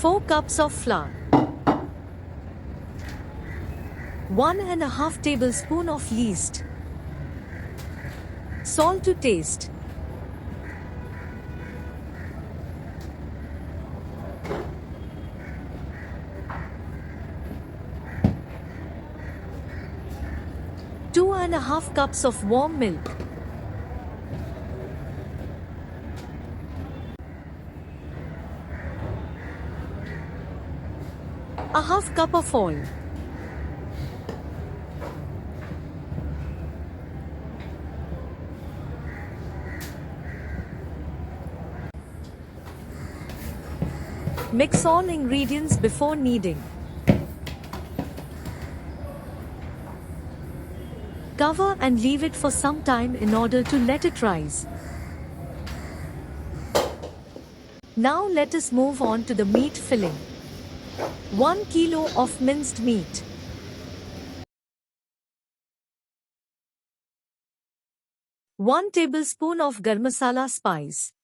4 cups of flour, 1½ tablespoon of yeast, salt to taste, two and a half cups of warm milk, a half cup of oil, mix all ingredients before kneading. Cover and leave it for some time in order to let it rise. Now let us move on to the meat filling. 1 kilo of minced meat, 1 tablespoon of garamasala spice,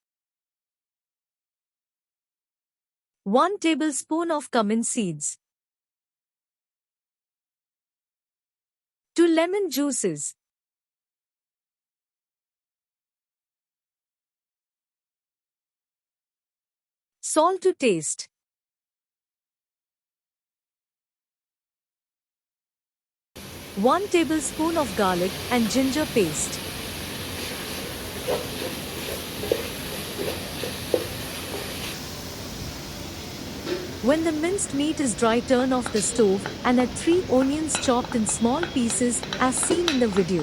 1 tablespoon of cumin seeds, 2 lemon juices, salt to taste, 1 tablespoon of garlic and ginger paste. When the minced meat is dry, turn off the stove and add 3 onions chopped in small pieces as seen in the video.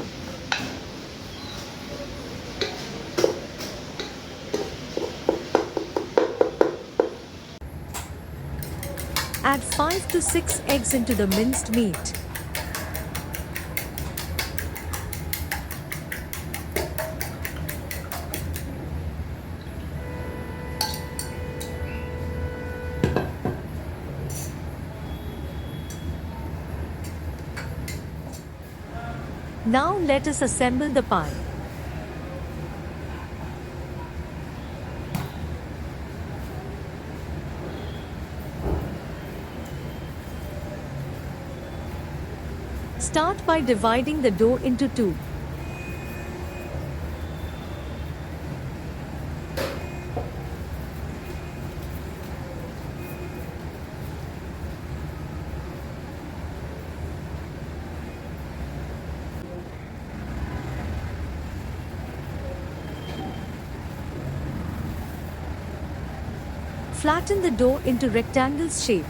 Add 5 to 6 eggs into the minced meat. Now let us assemble the pie. Start by dividing the dough into 2. Flatten the dough into rectangle shape.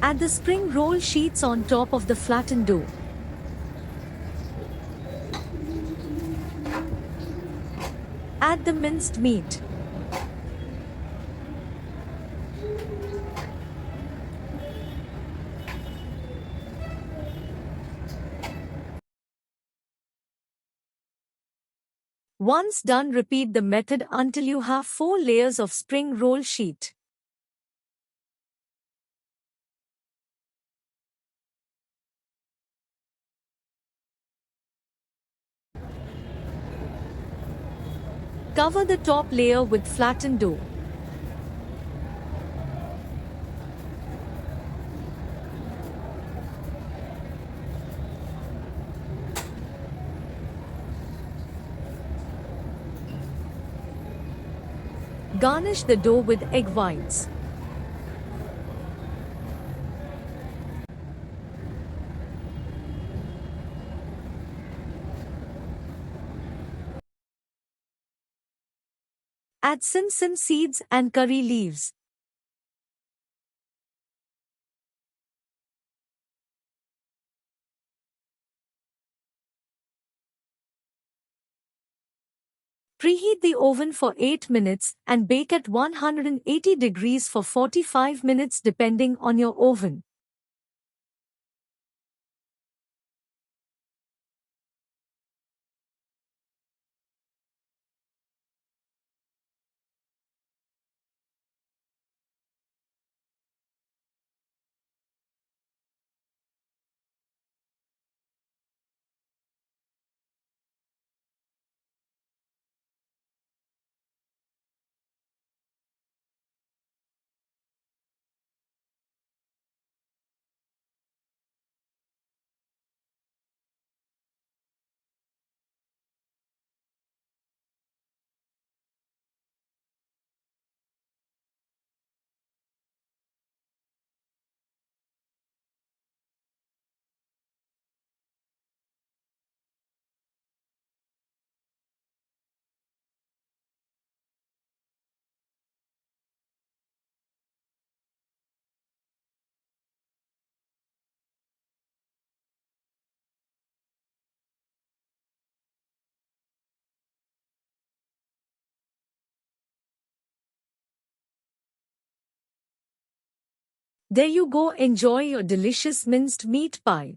Add the spring roll sheets on top of the flattened dough. Add the minced meat. Once done, repeat the method until you have 4 layers of spring roll sheet. Cover the top layer with flattened dough. Garnish the dough with egg whites. Add simsim seeds and curry leaves. Preheat the oven for 8 minutes and bake at 180 degrees for 45 minutes depending on your oven. There you go, enjoy your delicious minced meat pie.